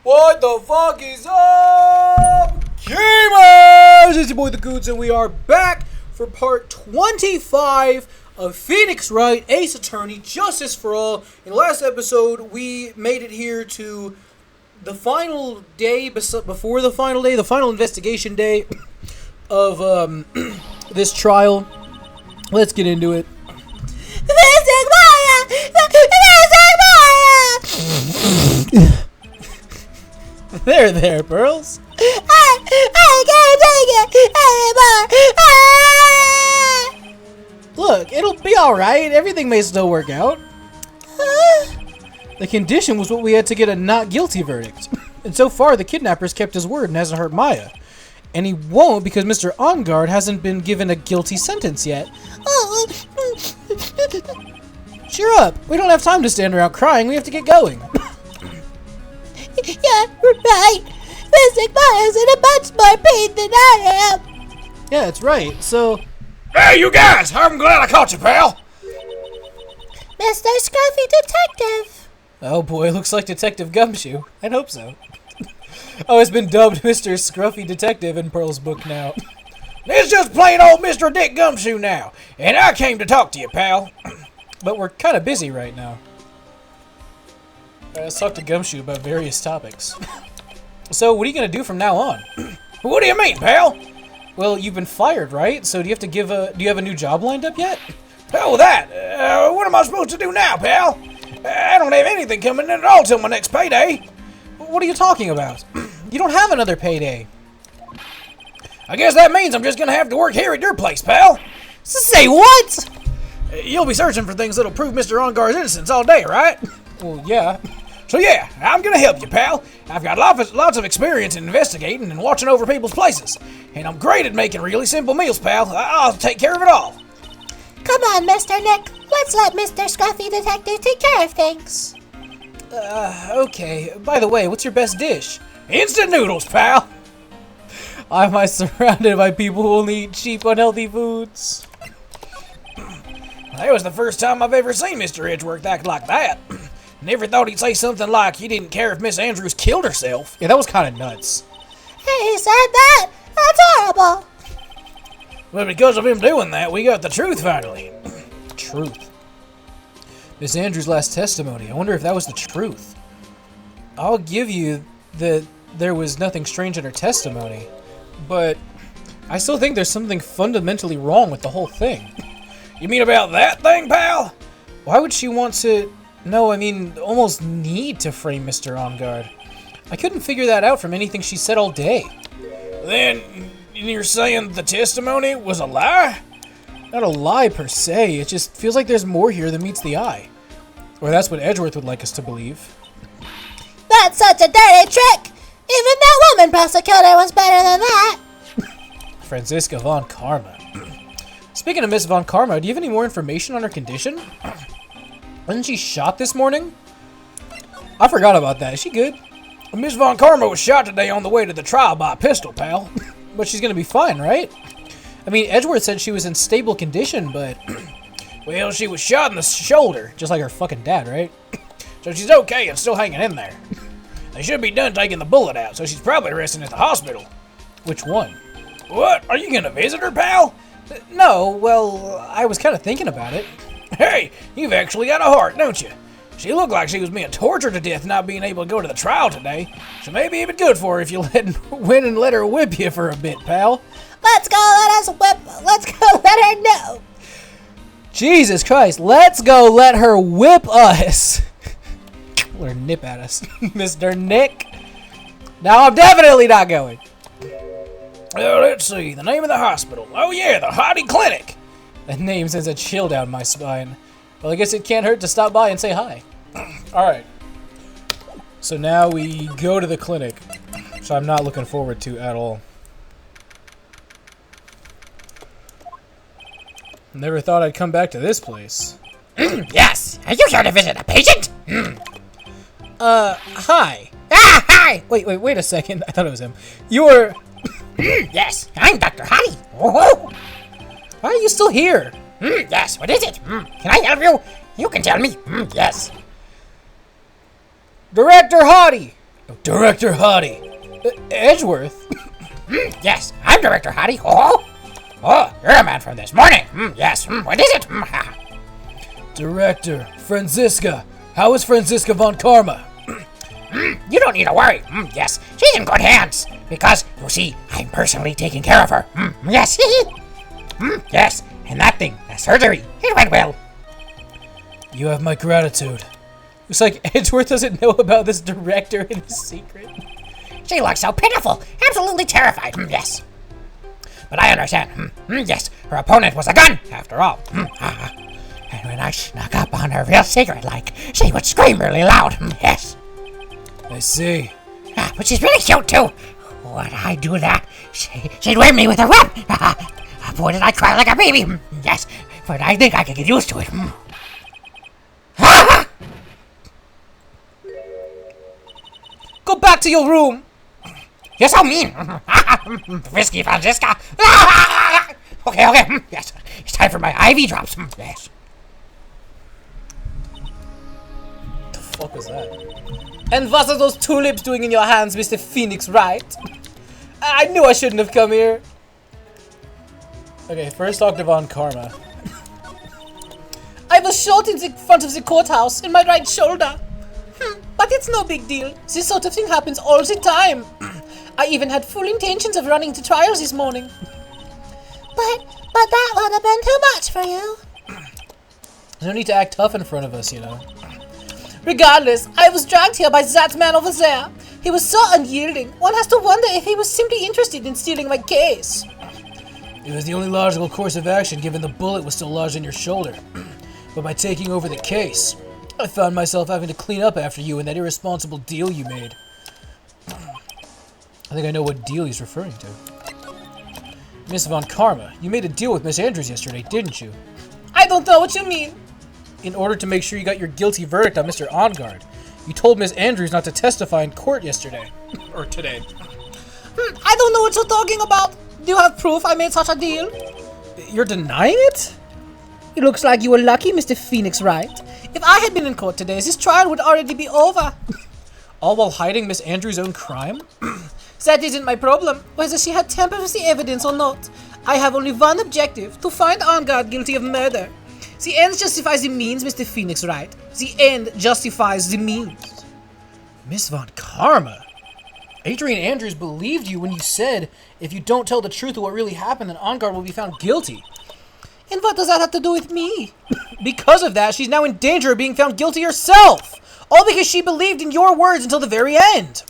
What the fuck is up, gamers? It's your boy The Goods, and we are back for part 25 of Phoenix Wright, Ace Attorney, Justice for All. In the last episode, we made it here to the final day, before the final investigation day of this trial. Let's get into it. There, Pearls. I can't take it anymore. Look, it'll be alright. Everything may still work out. The condition was what we had to get a not guilty verdict. And so far, the kidnapper's kept his word and hasn't hurt Maya. And he won't because Mr. Engarde hasn't been given a guilty sentence yet. Cheer up. We don't have time to stand around crying. We have to get going. Yeah, right. Mystic Maya's in a much more pain than I am. Yeah, that's right. So... Hey, you guys! I'm glad I caught you, pal! Mr. Scruffy Detective. Oh boy, looks like Detective Gumshoe. I'd hope so. Oh, it's been dubbed Mr. Scruffy Detective in Pearl's book now. It's just plain old Mr. Dick Gumshoe now, and I came to talk to you, pal. But we're kind of busy right now. Let's talk to Gumshoe about various topics. So, what are you going to do from now on? What do you mean, pal? Well, you've been fired, right? So do you have to do you have a new job lined up yet? Hell with that. What am I supposed to do now, pal? I don't have anything coming in at all till my next payday. What are you talking about? You don't have another payday. I guess that means I'm just going to have to work here at your place, pal. Say what? You'll be searching for things that'll prove Mr. Engarde's innocence all day, right? Well, yeah. So yeah, I'm gonna help you, pal. I've got lots of experience in investigating and watching over people's places. And I'm great at making really simple meals, pal. I'll take care of it all. Come on, Mr. Nick. Let's let Mr. Scruffy Detective take care of things. Okay. By the way, what's your best dish? Instant noodles, pal. Am I surrounded by people who only eat cheap, unhealthy foods? That was the first time I've ever seen Mr. Edgeworth act like that. Never thought he'd say something like he didn't care if Miss Andrews killed herself. Yeah, that was kind of nuts. He said that? That's horrible. But because of him doing that, we got the truth finally. Truth. Miss Andrews' last testimony. I wonder if that was the truth. I'll give you that there was nothing strange in her testimony, but I still think there's something fundamentally wrong with the whole thing. You mean about that thing, pal? Why would she want to... No, I mean, almost need to frame Mr. Engarde. I couldn't figure that out from anything she said all day. Then you're saying the testimony was a lie? Not a lie per se, it just feels like there's more here than meets the eye. Or that's what Edgeworth would like us to believe. That's such a dirty trick. Even that woman prosecutor was better than that. Franziska von Karma. Speaking of Miss von Karma, do you have any more information on her condition? Wasn't she shot this morning? I forgot about that. Is she good? Miss Von Karma was shot today on the way to the trial by a pistol, pal. But she's gonna be fine, right? I mean, Edgeworth said she was in stable condition, but... Well, she was shot in the shoulder. Just like her fucking dad, right? So she's okay and still hanging in there. They should be done taking the bullet out, so she's probably resting at the hospital. Which one? What? Are you gonna visit her, pal? No, well, I was kind of thinking about it. Hey, you've actually got a heart, don't you? She looked like she was being tortured to death not being able to go to the trial today. So maybe even good for her if you win and let her whip you for a bit, pal. Let's go let her know. Jesus Christ, let's go let her whip us. Let her nip at us. Mr. Nick. Now I'm definitely not going. Let's see, the name of the hospital. Oh yeah, the Hottie Clinic. That name sends a chill down my spine. Well, I guess it can't hurt to stop by and say hi. Alright. So now we go to the clinic, which I'm not looking forward to at all. Never thought I'd come back to this place. Yes! Are you here to visit a patient? Hi. Ah, hi! Wait a second. I thought it was him. You're... Yes, I'm Dr. Hottie. Why are you still here? Yes, what is it? Can I help you? You can tell me. Yes. Director Hottie! Director Hottie. Edgeworth? Yes, I'm Director Hottie. Oh, you're a man from this morning. Yes, what is it? Director Franziska. How is Franziska von Karma? You don't need to worry. Yes, she's in good hands. Because, you see, I'm personally taking care of her. Yes. Yes, and that thing, the surgery, it went well. You have my gratitude. Looks like Edgeworth doesn't know about this director in his secret. She looks so pitiful, absolutely terrified. Yes. But I understand. Yes, her opponent was a gun, after all. And when I snuck up on her real secret, like, she would scream really loud. Yes. I see. But she's really cute, too. When I do that, she'd whip me with a whip. Boy, did I cry like a baby. Yes, but I think I can get used to it. Go back to your room. You're so mean. Frisky Franziska. Okay. Yes, it's time for my IV drops. Yes. The fuck was that? And what are those tulips doing in your hands, Mr. Phoenix Wright? I knew I shouldn't have come here. Okay, first talk to Von Karma. I was shot in the front of the courthouse in my right shoulder. But it's no big deal. This sort of thing happens all the time. I even had full intentions of running to trials this morning. But that would have been too much for you. There's no need to act tough in front of us, you know. Regardless, I was dragged here by that man over there. He was so unyielding. One has to wonder if he was simply interested in stealing my case. It was the only logical course of action given the bullet was still lodged in your shoulder. But by taking over the case, I found myself having to clean up after you and that irresponsible deal you made. I think I know what deal he's referring to. Miss Von Karma, you made a deal with Miss Andrews yesterday, didn't you? I don't know what you mean. In order to make sure you got your guilty verdict on Mr. Ongard, you told Miss Andrews not to testify in court yesterday. Or today. I don't know what you're talking about. Do you have proof I made such a deal? You're denying it? It looks like you were lucky, Mr. Phoenix Wright. If I had been in court today, this trial would already be over. All while hiding Miss Andrews' own crime? That isn't my problem, whether she had tampered with the evidence or not. I have only one objective, to find Ongard guilty of murder. The ends justifies the means, Mr. Phoenix Wright. The end justifies the means. Miss Von Karma? Adrian Andrews believed you when you said, if you don't tell the truth of what really happened, then Ongard will be found guilty. And what does that have to do with me? Because of that, she's now in danger of being found guilty herself. All because she believed in your words until the very end.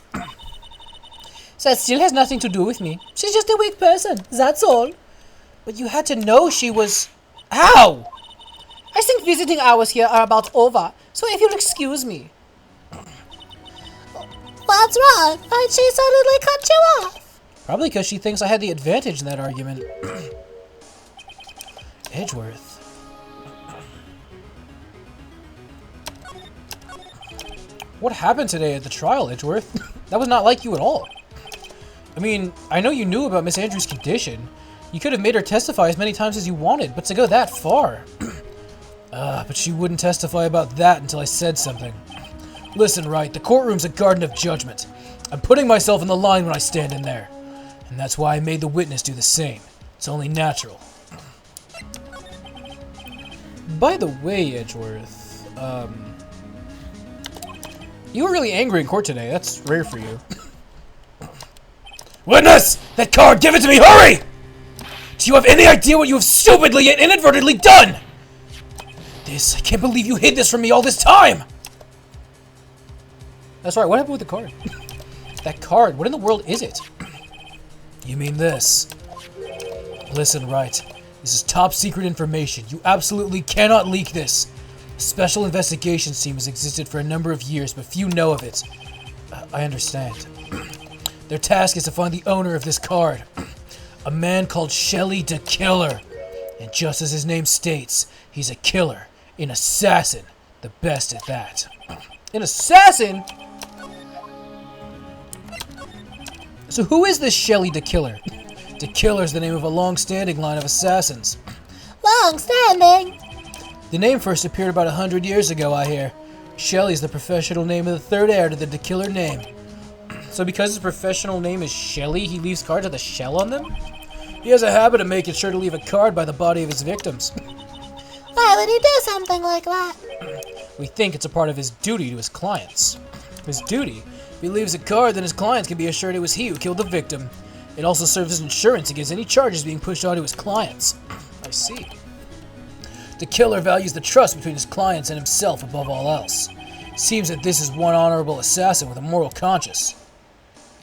So that still has nothing to do with me. She's just a weak person, that's all. But you had to know she was... Ow! I think visiting hours here are about over, so if you'll excuse me. What's wrong? Why'd she suddenly cut you off? Probably because she thinks I had the advantage in that argument. Edgeworth. What happened today at the trial, Edgeworth? That was not like you at all. I mean, I know you knew about Miss Andrews' condition. You could have made her testify as many times as you wanted, but to go that far... but she wouldn't testify about that until I said something. Listen, Wright, the courtroom's a garden of judgment. I'm putting myself in the line when I stand in there. And that's why I made the witness do the same. It's only natural. By the way, Edgeworth, you were really angry in court today. That's rare for you. Witness! That card! Give it to me! Hurry! Do you have any idea what you have stupidly yet inadvertently done? I can't believe you hid this from me all this time! That's right, what happened with the card? That card, what in the world is it? You mean this? Listen, Wright. This is top secret information. You absolutely cannot leak this. A special investigations team has existed for a number of years, but few know of it. I understand. Their task is to find the owner of this card. A man called Shelly the Killer. And just as his name states, he's a killer. An assassin. The best at that. An assassin? So who is this Shelly the Killer? The Killer's the name of a long-standing line of assassins. Long-standing? The name first appeared about 100 years ago, I hear. Shelly's the professional name of the third heir to the Killer name. So because his professional name is Shelly, he leaves cards with a shell on them? He has a habit of making sure to leave a card by the body of his victims. Why would he do something like that? We think it's a part of his duty to his clients. His duty? If he leaves a card, then his clients can be assured it was he who killed the victim. It also serves as insurance against any charges being pushed onto his clients. I see. The killer values the trust between his clients and himself above all else. Seems that this is one honorable assassin with a moral conscience.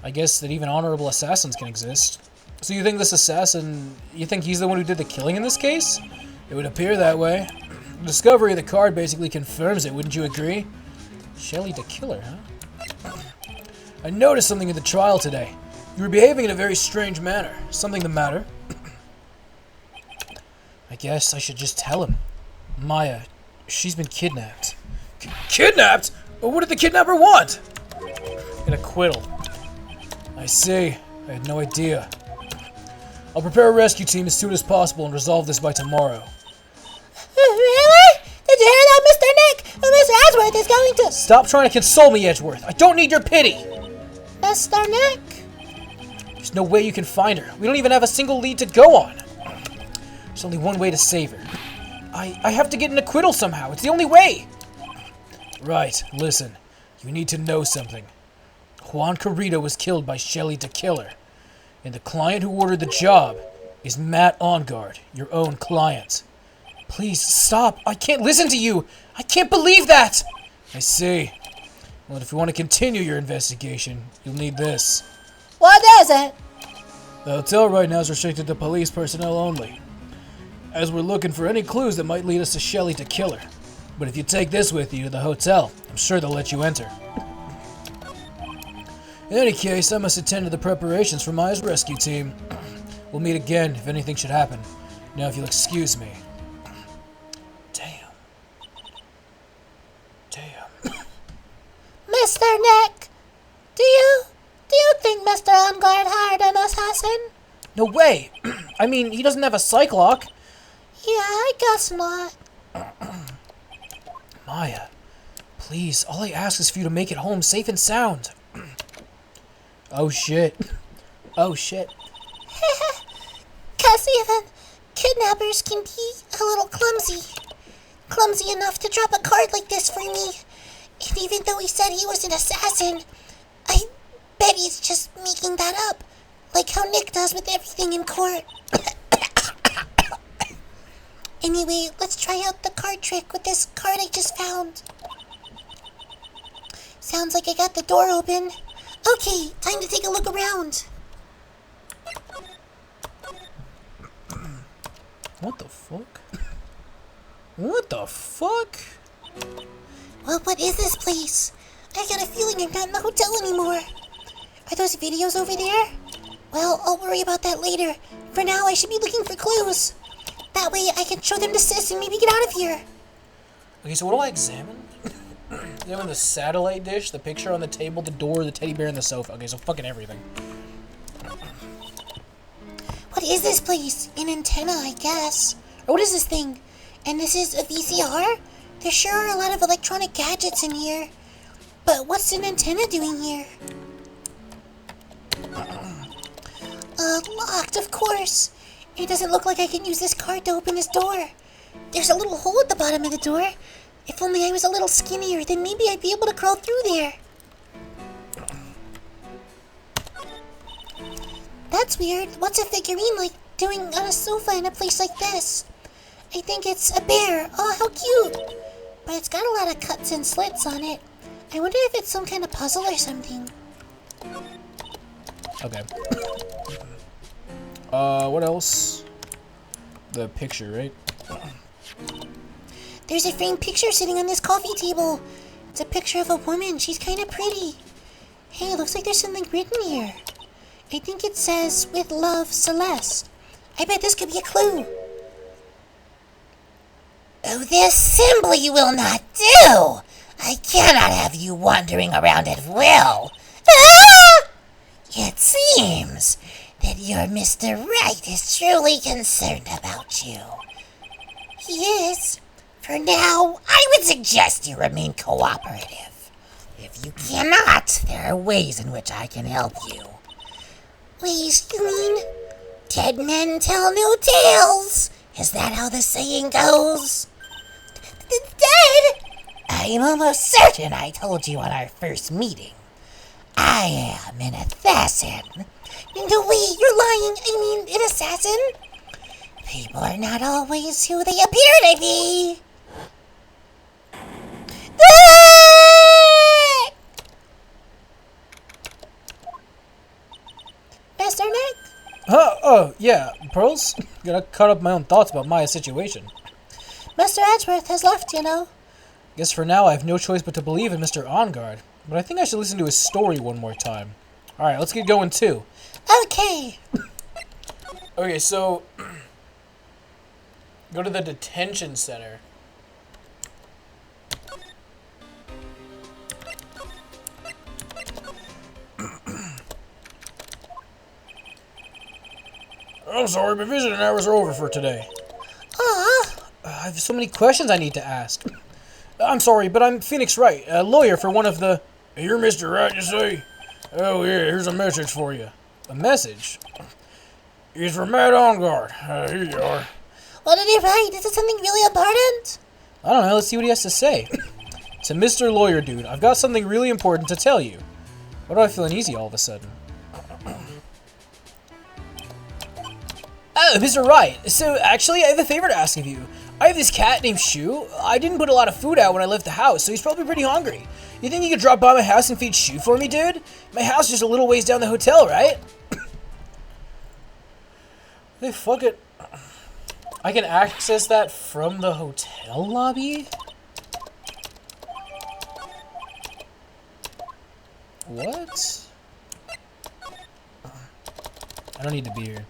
I guess that even honorable assassins can exist. So you think this assassin, you think he's the one who did the killing in this case? It would appear that way. The discovery of the card basically confirms it, wouldn't you agree? Shelly the killer, huh? I noticed something in the trial today. You were behaving in a very strange manner. Something the matter? I guess I should just tell him. Maya, she's been kidnapped. Kidnapped? Well, what did the kidnapper want? An acquittal. I see. I had no idea. I'll prepare a rescue team as soon as possible and resolve this by tomorrow. Really? Did you hear that, Mr. Nick? Mr. Edgeworth is going to... Stop trying to console me, Edgeworth. I don't need your pity. Mr. Nick? There's no way you can find her. We don't even have a single lead to go on. There's only one way to save her. I have to get an acquittal somehow. It's the only way. Right, listen. You need to know something. Juan Carrito was killed by Shelly the Killer. And the client who ordered the job is Matt Ongard, your own client. Please, stop. I can't listen to you. I can't believe that. I see. Well, if you want to continue your investigation, you'll need this. What is it? The hotel right now is restricted to police personnel only, as we're looking for any clues that might lead us to Shelly the Killer. But if you take this with you to the hotel, I'm sure they'll let you enter. In any case, I must attend to the preparations for Maya's rescue team. We'll meet again if anything should happen. Now, if you'll excuse me. Damn. Mr. Nick, do you think Mr. Ongard hired an assassin? No way! I mean, he doesn't have a psych lock. Yeah, I guess not. Maya, please, all I ask is for you to make it home safe and sound. Oh shit. Oh shit. 'Cause even kidnappers can be a little clumsy. Clumsy enough to drop a card like this for me. And even though he said he was an assassin, I bet he's just making that up. Like how Nick does with everything in court. Anyway, let's try out the card trick with this card I just found. Sounds like I got the door open. Okay, time to take a look around. What the fuck? What the fuck? Well, what is this place? I got a feeling I'm not in the hotel anymore. Are those videos over there? Well, I'll worry about that later. For now, I should be looking for clues. That way, I can show them to Sis and maybe get out of here. Okay, so what do I examine? Examine the satellite dish, the picture on the table, the door, the teddy bear, and the sofa. Okay, so fucking everything. What is this place? An antenna, I guess. Or what is this thing? And this is a VCR? There sure are a lot of electronic gadgets in here. But what's an antenna doing here? Locked, of course. It doesn't look like I can use this card to open this door. There's a little hole at the bottom of the door. If only I was a little skinnier, then maybe I'd be able to crawl through there. That's weird. What's a figurine like doing on a sofa in a place like this? I think it's a bear. Oh, how cute. But it's got a lot of cuts and slits on it. I wonder if it's some kind of puzzle or something. Okay. What else? The picture, right? There's a framed picture sitting on this coffee table. It's a picture of a woman. She's kind of pretty. Hey, it looks like there's something written here. I think it says, "With love, Celeste." I bet this could be a clue. Oh, this simply will not do. I cannot have you wandering around at will. Ah! It seems that your Mr. Right is truly concerned about you. He is. For now, I would suggest you remain cooperative. If you cannot, there are ways in which I can help you. Ways, you mean? Dead men tell no tales. Is that how the saying goes? Dead? I'm almost certain I told you on our first meeting. I am an assassin. No way, you're lying. I mean, an assassin? People are not always who they appear to be. Mr. Nick? Oh, yeah, Pearls? Gotta cut up my own thoughts about Maya's situation. Mr. Edgeworth has left, you know. Guess for now I have no choice but to believe in Mr. OnGuard, but I think I should listen to his story one more time. Alright, let's get going too. Okay. Okay, so go to the detention center. I'm sorry, but visiting hours are over for today. I have so many questions I need to ask. I'm sorry, but I'm Phoenix Wright, a lawyer for one of the... You're Mr. Wright, you say? Oh, yeah, here's a message for you. A message? It's from Matt OnGuard. Here you are. What did he write? Is it something really important? I don't know, let's see what he has to say. To Mr. Lawyer Dude, I've got something really important to tell you. Why do I feel uneasy all of a sudden? Oh, Mr. Wright. So, actually, I have a favor to ask of you. I have this cat named Shu. I didn't put a lot of food out when I left the house, so he's probably pretty hungry. You think you could drop by my house and feed Shu for me, dude? My house is just a little ways down the hotel, right? Hey, fuck it. I can access that from the hotel lobby? What? I don't need to be here.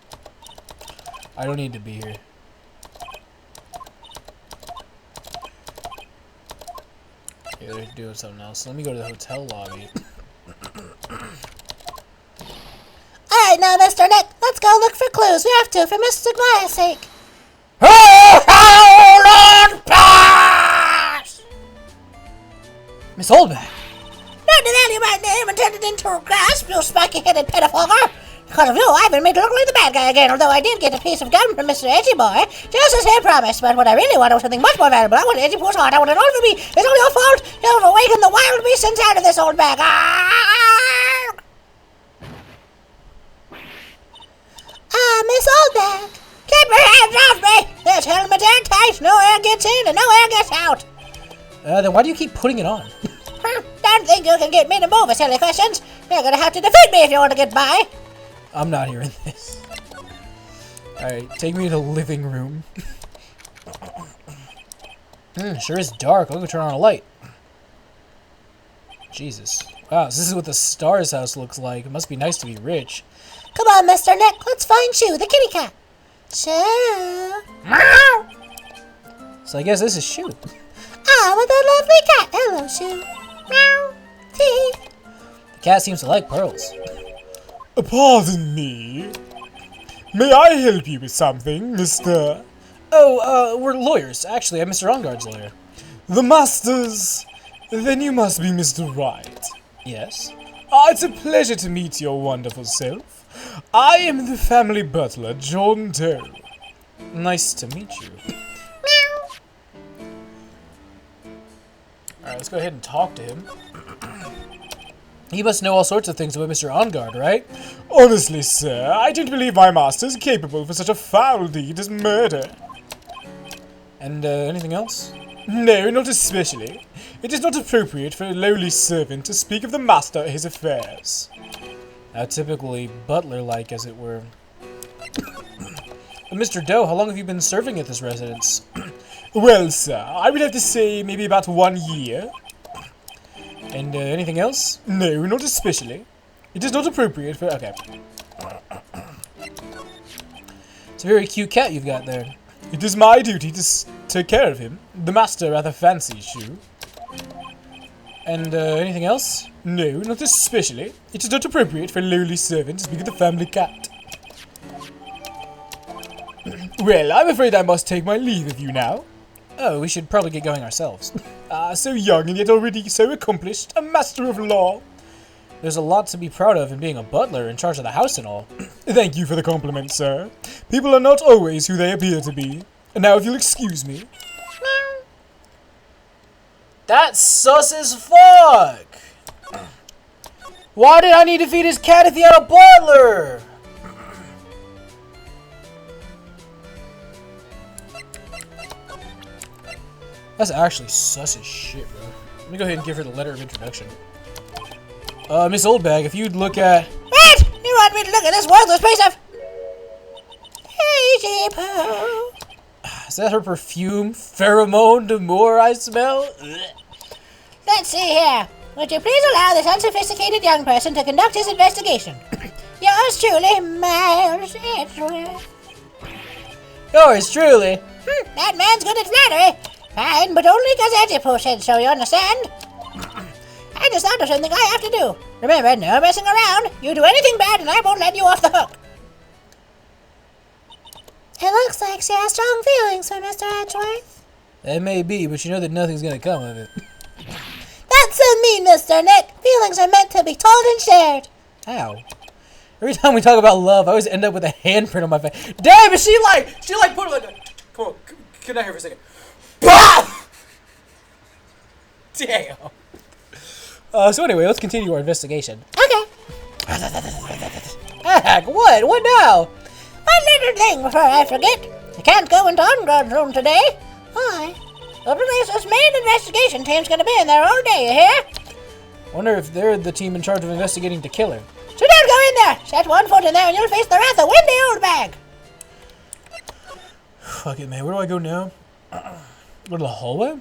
I don't need to be here. Yeah, they're doing something else. Let me go to the hotel lobby. Alright now, Mr. Nick, let's go look for clues. We have to, for Mr. Maya's sake. Hold pass! Miss Oldback! Not denying my name and turned it into a grasp, you spiky-headed pedophiler. Because of you, I've been made to look like the bad guy again, although I did get a piece of gum from Mr. Edgy Boy, just as he promised. But what I really wanted was something much more valuable. I wanted Edgy Boy's heart. I wanted it all for me. It's all your fault. You've awakened the wild beast inside of this old bag. Miss Oldback. Keep your hands off me. This helmet airtight. No air gets in and no air gets out. Then why do you keep putting it on? Don't think you can get me to move with silly questions. You're gonna have to defeat me if you want to get by. I'm not hearing this. Alright, take me to the living room. Sure is dark. I'll go turn on a light. Jesus. Wow, so this is what the Stars house looks like. It must be nice to be rich. Come on, Mr. Nick. Let's find Shu, the kitty cat. Shu. Meow! So I guess this is Shu. Ah, with a lovely cat. Hello, Shu. Meow. Tee. The cat seems to like pearls. Pardon me. May I help you with something, Mr. Oh, we're lawyers. Actually, I'm Mr. OnGuard's lawyer. The Masters? Then you must be Mr. Wright. Yes? It's a pleasure to meet your wonderful self. I am the family butler, John Doe. Nice to meet you. Meow. Alright, let's go ahead and talk to him. He must know all sorts of things about Mr. OnGuard, right? Honestly, sir, I don't believe my master is capable for such a foul deed as murder. And, anything else? No, not especially. It is not appropriate for a lowly servant to speak of the master or his affairs. Typically butler-like, as it were. Mr. Doe, how long have you been serving at this residence? Well, sir, I would have to say maybe about 1 year. And, anything else? No, not especially. It is not appropriate for... Okay. It's a very cute cat you've got there. It is my duty to take care of him. The master rather fancies Shu. And, anything else? No, not especially. It is not appropriate for a lowly servant to speak of the family cat. Well, I'm afraid I must take my leave of you now. Oh, we should probably get going ourselves. So young and yet already so accomplished, a master of law. There's a lot to be proud of in being a butler in charge of the house and all. Thank you for the compliment, sir. People are not always who they appear to be. And now if you'll excuse me. That's sus as fuck! Why did I need to feed his cat if he had a butler? That's actually sus as shit, bro. Let me go ahead and give her the letter of introduction. Miss Oldbag, if you'd look at... What? You want me to look at this worthless piece of... Hey, Pooh. Is that her perfume? Pheromone d'amour I smell? Let's see here. Would you please allow this unsophisticated young person to conduct his investigation? Yours truly, Miles Edgeworth. Yours truly. That man's good at flattery. Fine, but only because Edgeworth said so, you understand? I just thought of something I have to do. Remember, no messing around. You do anything bad and I won't let you off the hook. It looks like she has strong feelings for Mr. Edgeworth. That may be, but you know that nothing's gonna come of it. That's so mean, Mr. Nick. Feelings are meant to be told and shared. How? Every time we talk about love, I always end up with a handprint on my face. Damn, is she like put like a... Come on, get out here for a second. Bah! Damn. So anyway, let's continue our investigation. Okay. Heck, what? What now? One little thing before I forget. You can't go into Unguard's room today. Why? The police's main investigation team's gonna be in there all day, you hear? Wonder if they're the team in charge of investigating the killer. So don't go in there. Set one foot in there and you'll face the wrath of Wendy Oldbag. Fuck it, man. Where do I go now? Go to the hallway?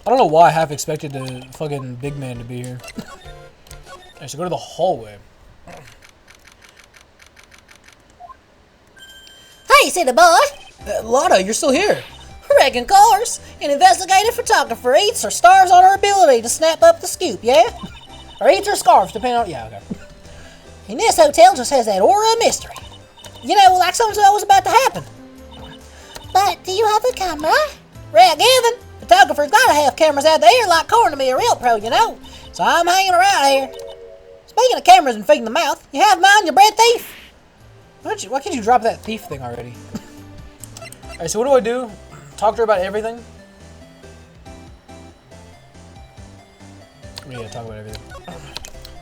I don't know why I half expected the fucking big man to be here. I should go to the hallway. Hey, city boy. Lotta, you're still here. Reckon cars. An investigative photographer eats or stars on her ability to snap up the scoop, yeah? Or eats her scarves, depending on... Yeah, okay. And this hotel just has that aura of mystery. You know, like something's always about to happen. But do you have a camera? Right, given. Photographer's gotta have cameras out there like corn to be a real pro, you know? So I'm hanging around here. Speaking of cameras and feeding the mouth, you have mine, you bread thief. Why can't you drop that thief thing already? Alright, so what do I do? Talk to her about everything? Yeah, talk about everything.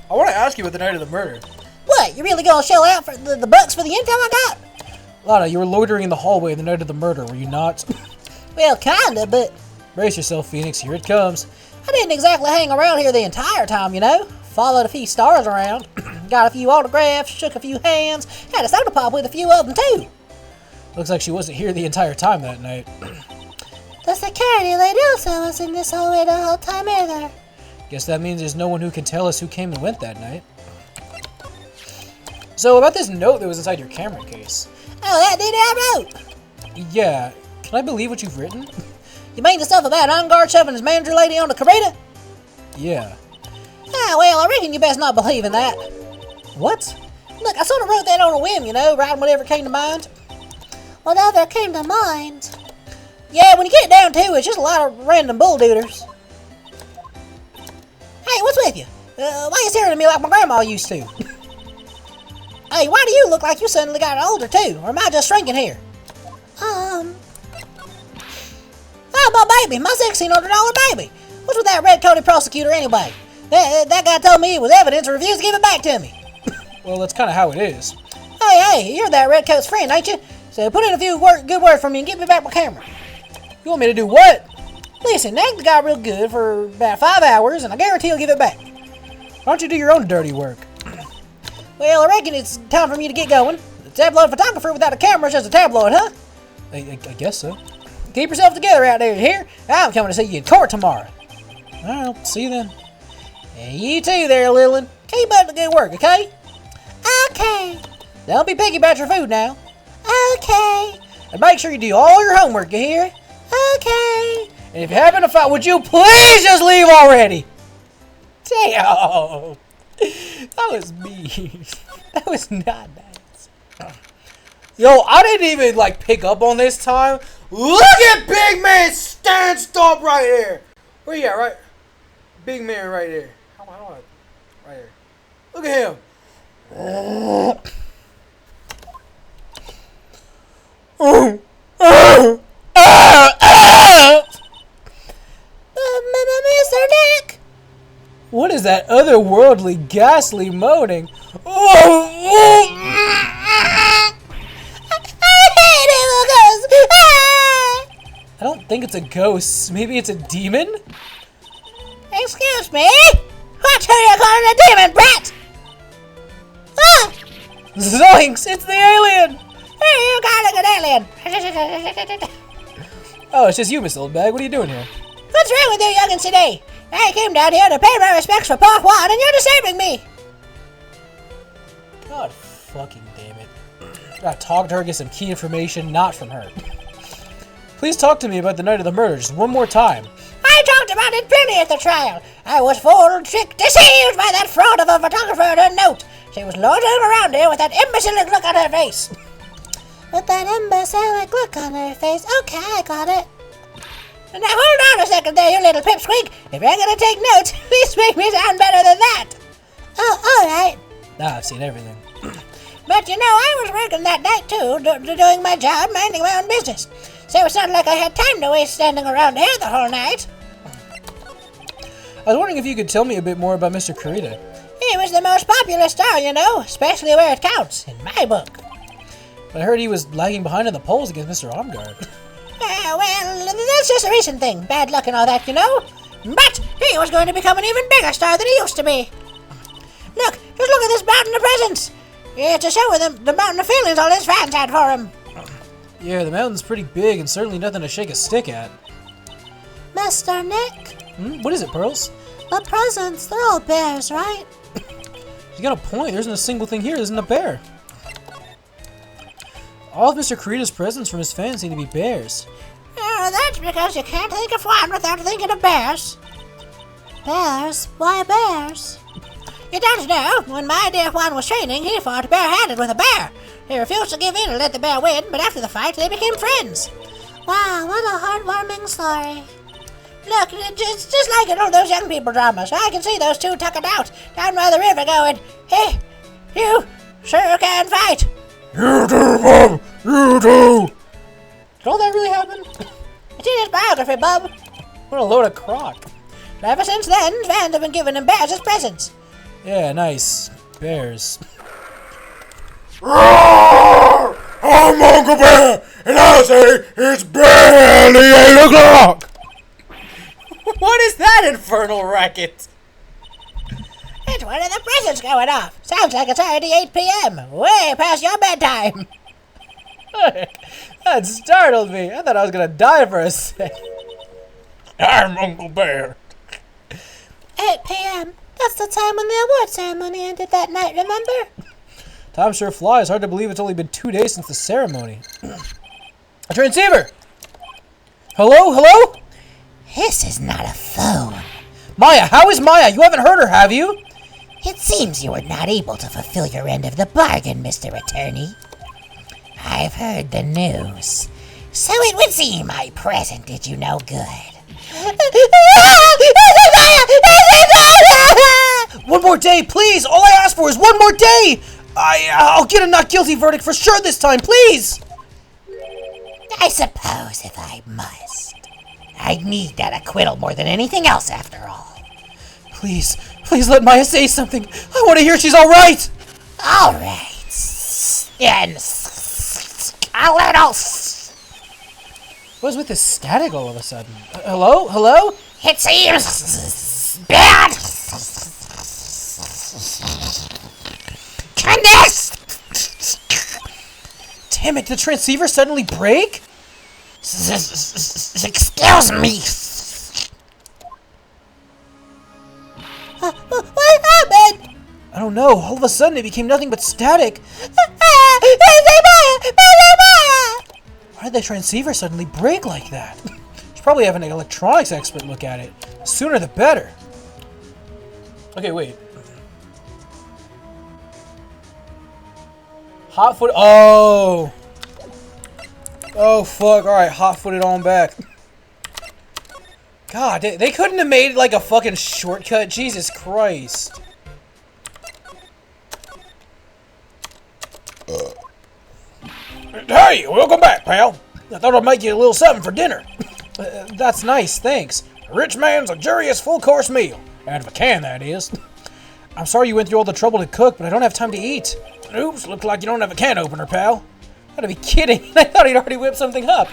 I want to ask you about the night of the murder. What, you really gonna shell out for the bucks for the intel I got? Lana, you were loitering in the hallway the night of the murder, were you not? Well, kinda, but Brace yourself, Phoenix. Here it comes. I didn't exactly hang around here the entire time, you know. Followed a few stars around, got a few autographs, shook a few hands, had a soda pop with a few of them too. Looks like she wasn't here the entire time that night. The security lady also was in this hallway the whole time either. Guess that means there's no one who can tell us who came and went that night. So, about this note that was inside your camera case. Oh, that did I wrote. Yeah, can I believe what you've written? You mean the stuff about Unguard shoving his manager lady on the carreta? Yeah. Ah, well, I reckon you best not believe in that. What? Look, I sort of wrote that on a whim, you know, writing whatever came to mind. Whatever came to mind. Yeah, when you get down to it, it's just a lot of random bulldooders. Hey, what's with you? Why you staring at me like my grandma used to? Hey, why do you look like you suddenly got older too? Or am I just shrinking here? Oh, my baby, my $1,600 baby. What's with that red-coated prosecutor anyway? That guy told me it was evidence and refused to give it back to me. Well, that's kind of how it is. Hey, you're that redcoat's friend, ain't you? So put in a few good words for me and get me back my camera. You want me to do what? Listen, nag the guy real good for about 5 hours, and I guarantee he'll give it back. Why don't you do your own dirty work? Well, I reckon it's time for me to get going. A tabloid photographer without a camera is just a tabloid, huh? I guess so. Keep yourself together out there, you hear? I'm coming to see you in court tomorrow. Alright, see you then. And you too there, Lillian. Keep up the good work, okay? Okay. Don't be picky about your food now. Okay. And make sure you do all your homework, you hear? Okay. And if you happen to fight, would you please just leave already? Damn. That was mean. That was not nice. Yo, I didn't even like pick up on this time. Look at Big Man stand stomp right there. Where you at? Right, Big Man right there. How do I? Right there. Look at him. Mr. Nick! What is that otherworldly, ghastly moaning? I don't think it's a ghost. Maybe it's a demon? Excuse me? What are you calling a demon, brat? Ah! Zoinks! It's the alien! Who are you calling an alien? Oh, it's just you, Miss Oldbag. What are you doing here? What's wrong with you youngins today? I came down here to pay my respects for Part 1 and you're disturbing me! God fucking damn it. Gotta talk to her, get some key information, not from her. Please talk to me about the night of the murder just one more time. I talked about it plenty at the trial. I was fooled, tricked, deceived by that fraud of a photographer and her note. She was loitering around here with that imbecilic look on her face. With that imbecilic look on her face. Okay, I got it. Now hold on a second there, you little pipsqueak. If you're gonna take notes, please make me sound better than that. Oh, alright. I've seen everything. But you know, I was working that night too, doing my job, minding my own business. So it's not like I had time to waste standing around here the whole night. I was wondering if you could tell me a bit more about Mr. Kurita. He was the most popular star, you know, especially where it counts, in my book. I heard he was lagging behind in the polls against Mr. Armgard. Well, that's just a recent thing. Bad luck and all that, you know. But he was going to become an even bigger star than he used to be. Look, just look at this mountain of presents. It's a show with the mountain of feelings all his fans had for him. Yeah, the mountain's pretty big and certainly nothing to shake a stick at. Mr. Nick, What is it, Pearls? the presents, they're all bears, right? You got a point. There isn't a single thing here that isn't a bear. All of Mr. Kurita's presents from his fans seem to be bears. Oh, that's because you can't think of one without thinking of bears. Bears? Why bears? You don't know, when my dear Juan was training, he fought barehanded with a bear. He refused to give in and let the bear win, but after the fight, they became friends. Wow, what a heartwarming story. Look, it's just like in all those young people dramas. I can see those two tucking out down by the river going, hey, you sure can fight. You do, Bob! You do! Did all that really happen? It's in his biography, Bub. What a load of crock. Ever since then, fans have been giving him bears as presents. Yeah, nice. Bears. I'm Uncle Bear, and I say it's barely 8 o'clock. What is that infernal racket? It's one of the presents going off. Sounds like it's already 8 p.m. Way past your bedtime. That startled me. I thought I was gonna die for a sec. I'm Uncle Bear. 8 p.m. That's the time when the award ceremony ended that night, remember? Time sure flies. Hard to believe it's only been 2 days since the ceremony. A transceiver! Hello? Hello? This is not a phone. Maya, how is Maya? You haven't heard her, have you? It seems you were not able to fulfill your end of the bargain, Mr. Attorney. I've heard the news. So it would seem my present did you no good. One more day, please! All I ask for is one more day! I'll get a not guilty verdict for sure this time, please! I suppose if I must. I'd need that acquittal more than anything else, after all. Please let Maya say something. I want to hear she's all right. All right. And a little. What was with this static all of a sudden? Hello? Hello? It seems bad. Goodness! Damn it, did the transceiver suddenly break? Excuse me. What happened? I don't know. All of a sudden it became nothing but static. Why did the transceiver suddenly break like that? Should probably have an electronics expert look at it. The sooner the better. Okay, wait. Hot foot. Oh! Oh, fuck. Alright, hot-footed on back. God, they couldn't have made, like, a fucking shortcut. Jesus Christ. Hey, welcome back, pal. I thought I'd make you a little something for dinner. That's nice, thanks. A rich man's luxurious full-course meal. Out of a can, that is. I'm sorry you went through all the trouble to cook, but I don't have time to eat. Oops, looks like you don't have a can opener, pal. Gotta be kidding. I thought he'd already whipped something up.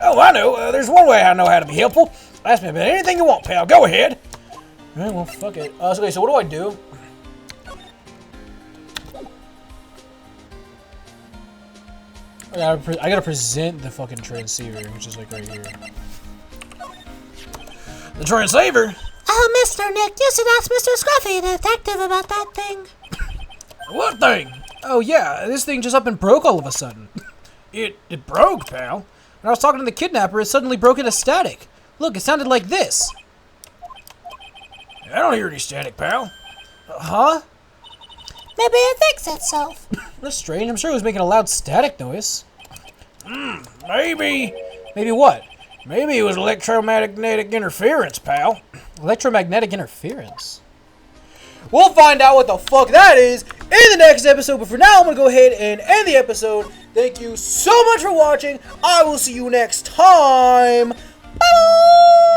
Oh, I know. There's one way I know how to be helpful. Ask me about anything you want, pal. Go ahead. Alright, well, fuck it. Okay, so what do I do? I gotta present the fucking transceiver, which is like right here. The transceiver? Oh, Mr. Nick, you should ask Mr. Scruffy, the detective, about that thing. What thing? Oh yeah, this thing just up and broke all of a sudden. It broke, pal. When I was talking to the kidnapper, it suddenly broke into static. Look, it sounded like this. I don't hear any static, pal. Huh? Maybe it fixed itself. That's strange. I'm sure it was making a loud static noise. Maybe what? it was electromagnetic interference, pal. Electromagnetic interference. We'll find out what the fuck that is in the next episode, but for now, I'm gonna go ahead and end the episode. Thank you so much for watching. I will see you next time. Bye!